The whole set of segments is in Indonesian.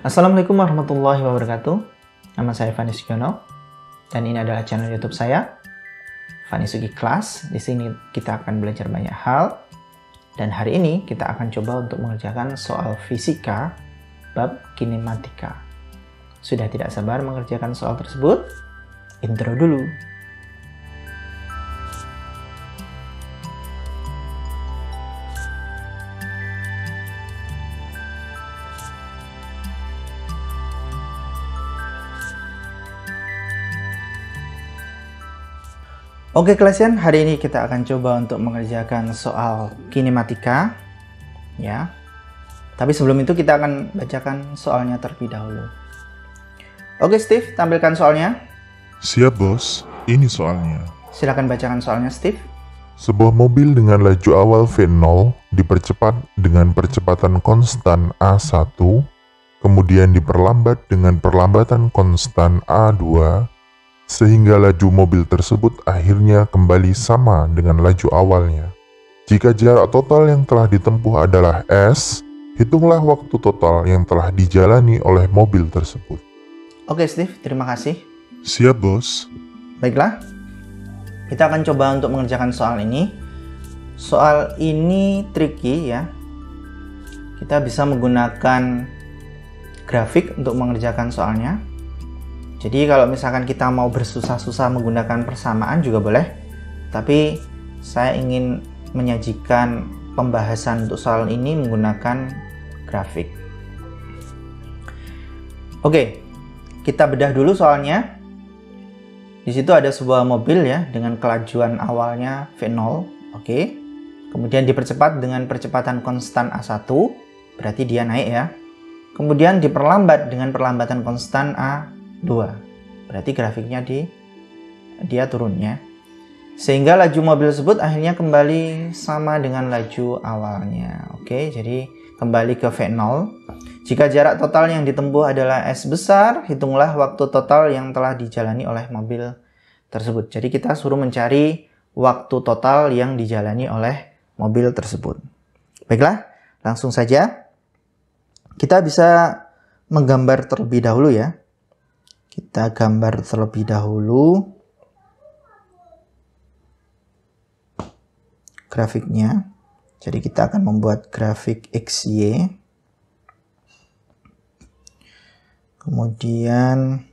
Assalamualaikum warahmatullahi wabarakatuh. Nama saya Fani Sugiono dan ini adalah channel YouTube saya, Fani Sugi Class. Di sini kita akan belajar banyak hal dan hari ini kita akan coba untuk mengerjakan soal fisika bab kinematika. Sudah tidak sabar mengerjakan soal tersebut? Intro dulu. Oke klasian, hari ini kita akan coba untuk mengerjakan soal kinematika ya. Tapi sebelum itu kita akan bacakan soalnya terlebih dahulu. Oke Steve, tampilkan soalnya. Siap bos, ini soalnya. Silakan bacakan soalnya Steve. Sebuah mobil dengan laju awal V0 dipercepat dengan percepatan konstan A1, kemudian diperlambat dengan perlambatan konstan A2, sehingga laju mobil tersebut akhirnya kembali sama dengan laju awalnya. Jika jarak total yang telah ditempuh adalah S, hitunglah waktu total yang telah dijalani oleh mobil tersebut. Oke Steve, terima kasih. Siap bos. Baiklah, kita akan coba untuk mengerjakan soal ini. Soal ini tricky ya. Kita bisa menggunakan grafik untuk mengerjakan soalnya. Jadi kalau misalkan kita mau bersusah-susah menggunakan persamaan juga boleh. Tapi saya ingin menyajikan pembahasan untuk soal ini menggunakan grafik. Oke, kita bedah dulu soalnya. Di situ ada sebuah mobil ya dengan kelajuan awalnya V0, oke. Kemudian dipercepat dengan percepatan konstan A1, berarti dia naik ya. Kemudian diperlambat dengan perlambatan konstan A2, berarti grafiknya dia turun ya. Sehingga laju mobil tersebut akhirnya kembali sama dengan laju awalnya. Oke, jadi kembali ke V0. Jika jarak total yang ditempuh adalah S besar, hitunglah waktu total yang telah dijalani oleh mobil tersebut. Jadi kita suruh mencari waktu total yang dijalani oleh mobil tersebut. Baiklah, langsung saja. Kita bisa menggambar terlebih dahulu ya. Kita gambar terlebih dahulu grafiknya. Jadi kita akan membuat grafik XY. Kemudian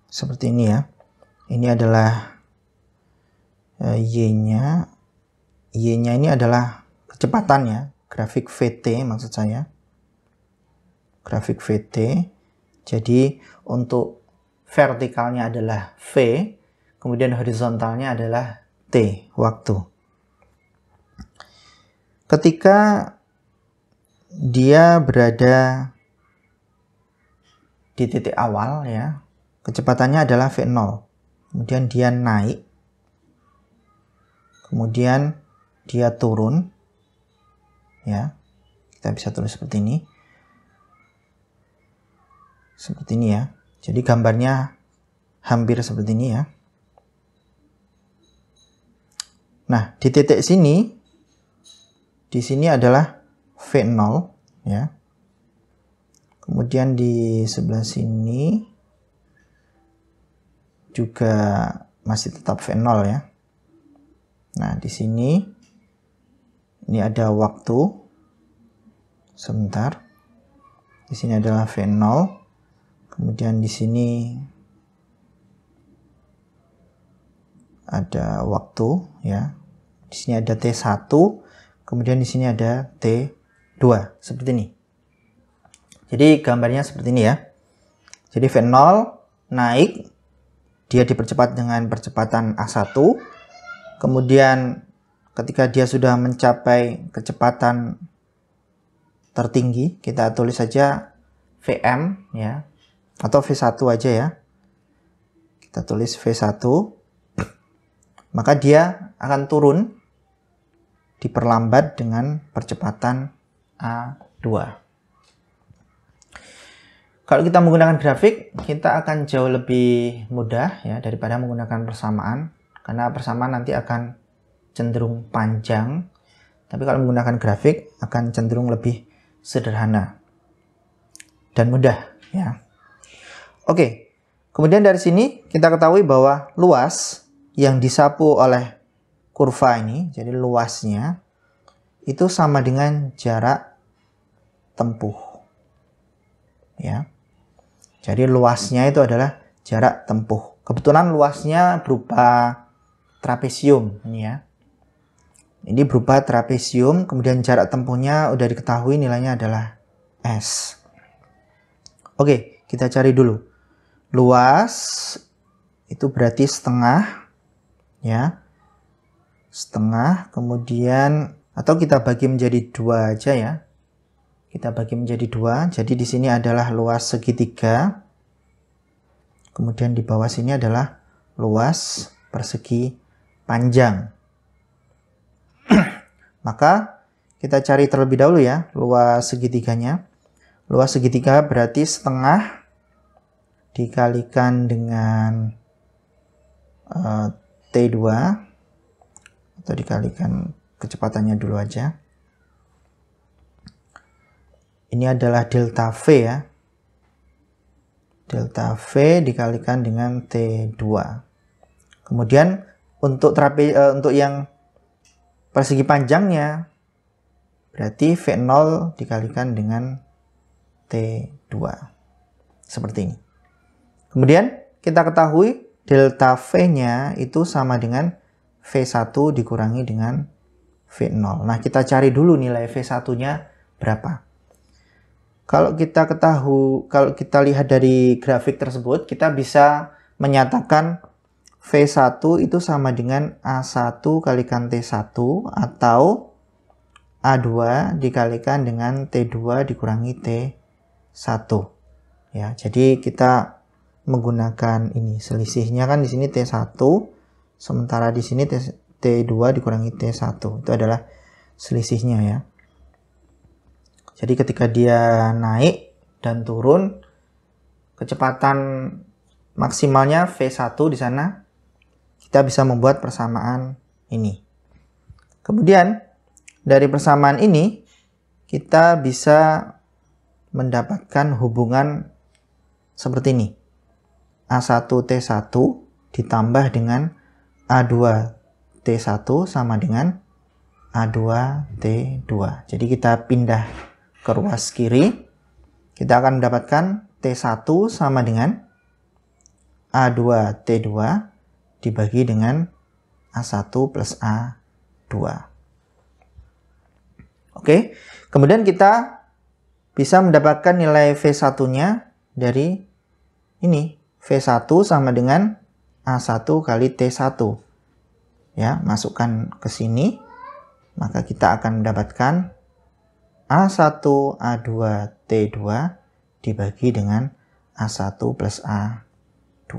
seperti ini ya. Ini adalah Y-nya. Y-nya ini adalah kecepatan ya. Grafik VT maksud saya. Grafik VT. Jadi untuk vertikalnya adalah V, kemudian horizontalnya adalah T, waktu. Ketika dia berada di titik awal ya, kecepatannya adalah V0. Kemudian dia naik. Kemudian dia turun. Ya. Kita bisa tulis seperti ini. Seperti ini ya. Jadi gambarnya hampir seperti ini ya. Nah, di titik sini, di sini adalah V0 ya. Kemudian di sebelah sini juga masih tetap V0 ya. Nah, di sini ini ada waktu. Sebentar. Di sini adalah V0. Kemudian di sini ada waktu ya. Di sini ada T1, kemudian di sini ada T2 seperti ini. Jadi gambarnya seperti ini ya. Jadi V0 naik, dia dipercepat dengan percepatan A1. Kemudian ketika dia sudah mencapai kecepatan tertinggi, kita tulis saja Vm ya. Atau V1 aja ya. Kita tulis V1. Maka dia akan turun diperlambat dengan percepatan A2. Kalau kita menggunakan grafik, kita akan jauh lebih mudah ya daripada menggunakan persamaan. Karena persamaan nanti akan cenderung panjang. Tapi kalau menggunakan grafik akan cenderung lebih sederhana dan mudah ya. Oke, kemudian dari sini kita ketahui bahwa luas yang disapu oleh kurva ini, jadi luasnya itu sama dengan jarak tempuh ya. Jadi luasnya itu adalah jarak tempuh. Kebetulan luasnya berupa trapesium ini ya. Ini berupa trapesium, kemudian jarak tempuhnya udah diketahui nilainya adalah S. Oke, kita cari dulu. Luas itu berarti setengah ya. Setengah, kemudian atau kita bagi menjadi 2 aja ya. Kita bagi menjadi 2. Jadi di sini adalah luas segitiga. Kemudian di bawah sini adalah luas persegi panjang. Maka kita cari terlebih dahulu ya luas segitiganya. Luas segitiga berarti setengah dikalikan dengan T2 atau dikalikan kecepatannya dulu aja. Ini adalah delta V ya. Delta V dikalikan dengan T2. Kemudian untuk yang persegi panjangnya berarti V0 dikalikan dengan T2. Seperti ini. Kemudian kita ketahui delta V-nya itu sama dengan V1 dikurangi dengan V0. Nah, kita cari dulu nilai V1-nya berapa. Kalau kita lihat dari grafik tersebut, kita bisa menyatakan V1 itu sama dengan A1 kalikan T1 atau A2 dikalikan dengan T2 dikurangi T1. Ya, jadi kita menggunakan ini selisihnya kan di sini T1, sementara di sini T2 dikurangi T1. Itu adalah selisihnya ya. Jadi ketika dia naik dan turun, kecepatan maksimalnya V1 di sana, kita bisa membuat persamaan ini. Kemudian dari persamaan ini kita bisa mendapatkan hubungan seperti ini. A1T1 ditambah dengan A2T1 sama dengan A2T2. Jadi kita pindah ke ruas kiri, kita akan mendapatkan T1 sama dengan A2T2 dibagi dengan A1 plus A2. Oke, kemudian kita bisa mendapatkan nilai V1-nya dari ini. V1 sama dengan A1 kali T1. Ya, masukkan ke sini, maka kita akan mendapatkan A1 A2 T2 dibagi dengan A1 plus A2.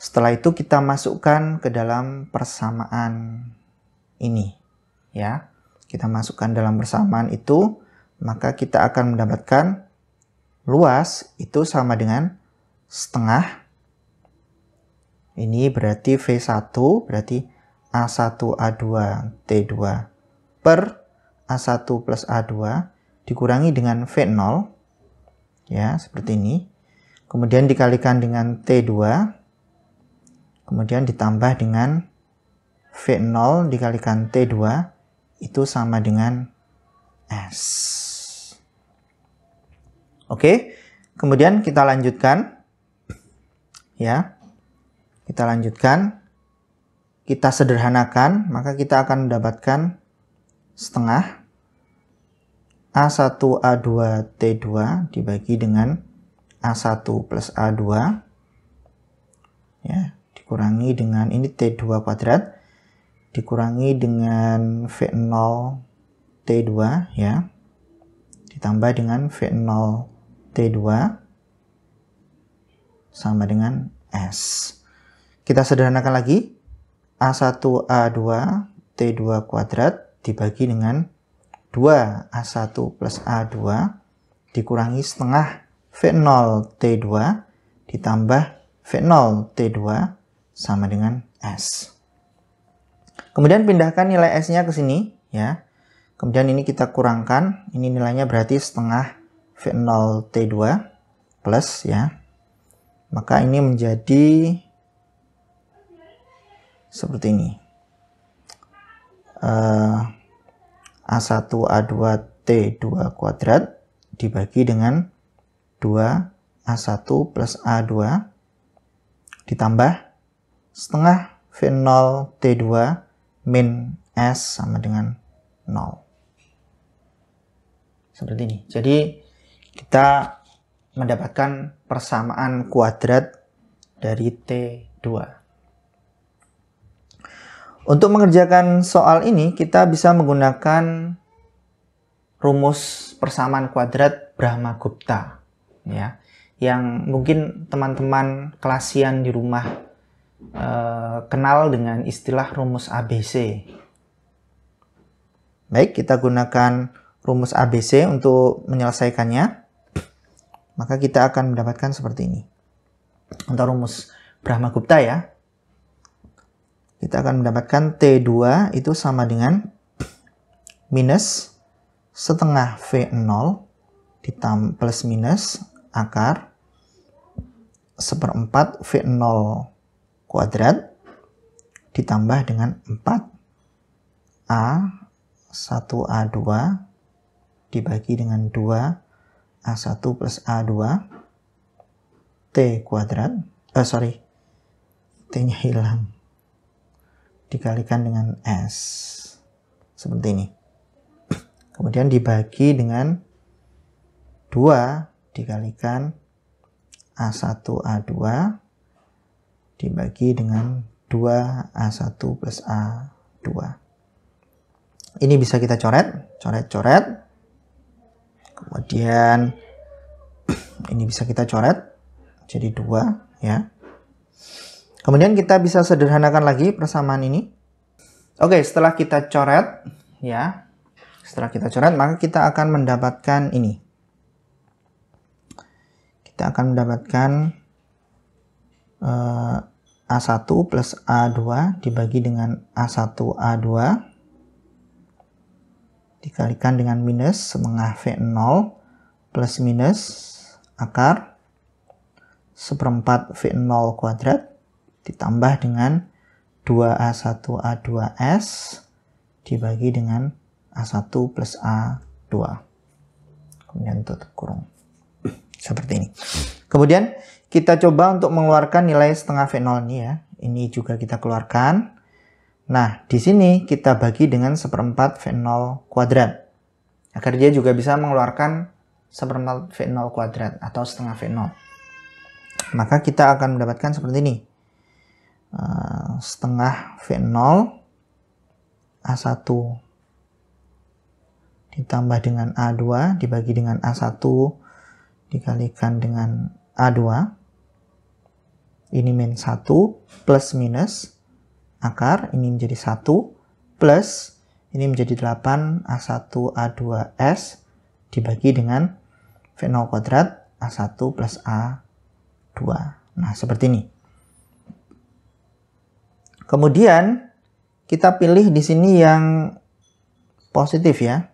Setelah itu kita masukkan ke dalam persamaan ini ya. Kita masukkan dalam persamaan itu, maka kita akan mendapatkan luas itu sama dengan setengah. Ini berarti V1 berarti A1 A2 T2 per A1 plus A2 dikurangi dengan V0 ya, seperti ini. Kemudian dikalikan dengan T2, kemudian ditambah dengan V0 dikalikan T2 itu sama dengan S. Oke, kemudian kita lanjutkan ya. Kita lanjutkan, kita sederhanakan, maka kita akan mendapatkan setengah A1 A2 T2 dibagi dengan A1 plus A2 ya, dikurangi dengan ini T2 kuadrat dikurangi dengan V0 T2 ya, ditambah dengan V0 T2 sama dengan S. Kita sederhanakan lagi, A1 A2 T2 kuadrat dibagi dengan 2 A1 plus A2 dikurangi setengah V0 T2 ditambah V0 T2 sama dengan S. Kemudian pindahkan nilai S-nya ke sini ya. Kemudian ini kita kurangkan, ini nilainya berarti setengah V0 T2 plus ya. Maka ini menjadi seperti ini. A1 A2 T2 kuadrat dibagi dengan 2 A1 plus A2 ditambah setengah V0 T2 min S sama dengan 0. Seperti ini. Jadi kita mendapatkan persamaan kuadrat dari T2. Untuk mengerjakan soal ini kita bisa menggunakan rumus persamaan kuadrat Brahmagupta ya, yang mungkin teman-teman kelasian di rumah kenal dengan istilah rumus ABC. Baik, kita gunakan rumus ABC untuk menyelesaikannya. Maka kita akan mendapatkan seperti ini. Untuk rumus Brahmagupta ya. Kita akan mendapatkan T2 itu sama dengan minus setengah V0 ditambah plus minus akar seperempat V0 kuadrat ditambah dengan 4A1A2 dibagi dengan 2A1 plus A2 T kuadrat, T-nya hilang, dikalikan dengan S. Seperti ini. Kemudian dibagi dengan 2 dikalikan A1A2 dibagi dengan 2A1 plus A2. Ini bisa kita coret. Kemudian ini bisa kita coret jadi 2 ya. Kemudian kita bisa sederhanakan lagi persamaan ini. Oke, setelah kita coret ya. Setelah kita coret maka kita akan mendapatkan ini. Kita akan mendapatkan A1 plus A2 dibagi dengan A1A2 dikalikan dengan minus setengah V0 plus minus akar seperempat V0 kuadrat ditambah dengan 2A1A2S dibagi dengan A1 plus A2. Kemudian tutup kurung. Seperti ini. Kemudian kita coba untuk mengeluarkan nilai setengah V0 ini ya. Ini juga kita keluarkan. Nah, di sini kita bagi dengan seperempat V0 kuadrat. Agar dia juga bisa mengeluarkan seperempat V0 kuadrat atau setengah V0. Maka kita akan mendapatkan seperti ini. Setengah V0 A1 ditambah dengan A2 dibagi dengan A1 dikalikan dengan A2. Ini min 1 plus minus akar, ini menjadi 1 plus ini menjadi 8 A1 A2S dibagi dengan V0 kuadrat A1 plus A2. Nah, seperti ini. Kemudian kita pilih di sini yang positif ya.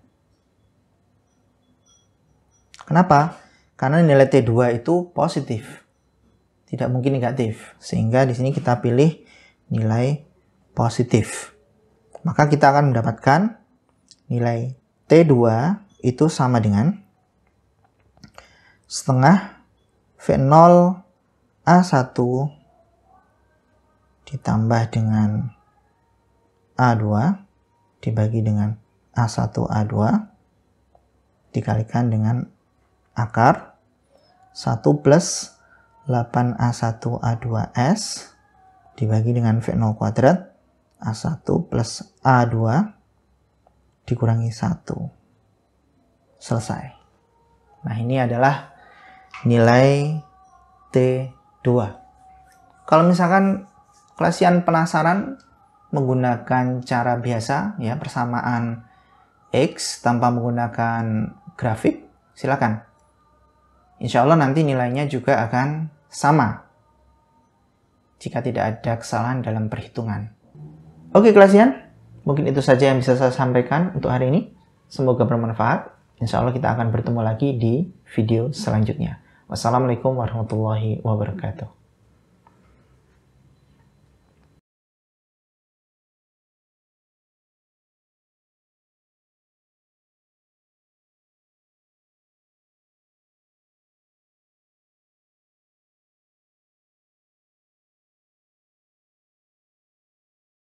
Kenapa? Karena nilai T2 itu positif. Tidak mungkin negatif. Sehingga di sini kita pilih nilai positif. Maka kita akan mendapatkan nilai T2 itu sama dengan setengah V0 A1 ditambah dengan A2 dibagi dengan A1 A2 dikalikan dengan akar 1 plus 8A1 A2S dibagi dengan V0 kuadrat A1 plus A2 dikurangi 1. Selesai. Nah, ini adalah nilai T2. Kalau misalkan kelasian penasaran menggunakan cara biasa, ya, persamaan X tanpa menggunakan grafik, silakan. Insya Allah nanti nilainya juga akan sama jika tidak ada kesalahan dalam perhitungan. Oke kelasian, Mungkin itu saja yang bisa saya sampaikan untuk hari ini. Semoga bermanfaat. Insya Allah kita akan bertemu lagi di video selanjutnya. Wassalamualaikum warahmatullahi wabarakatuh.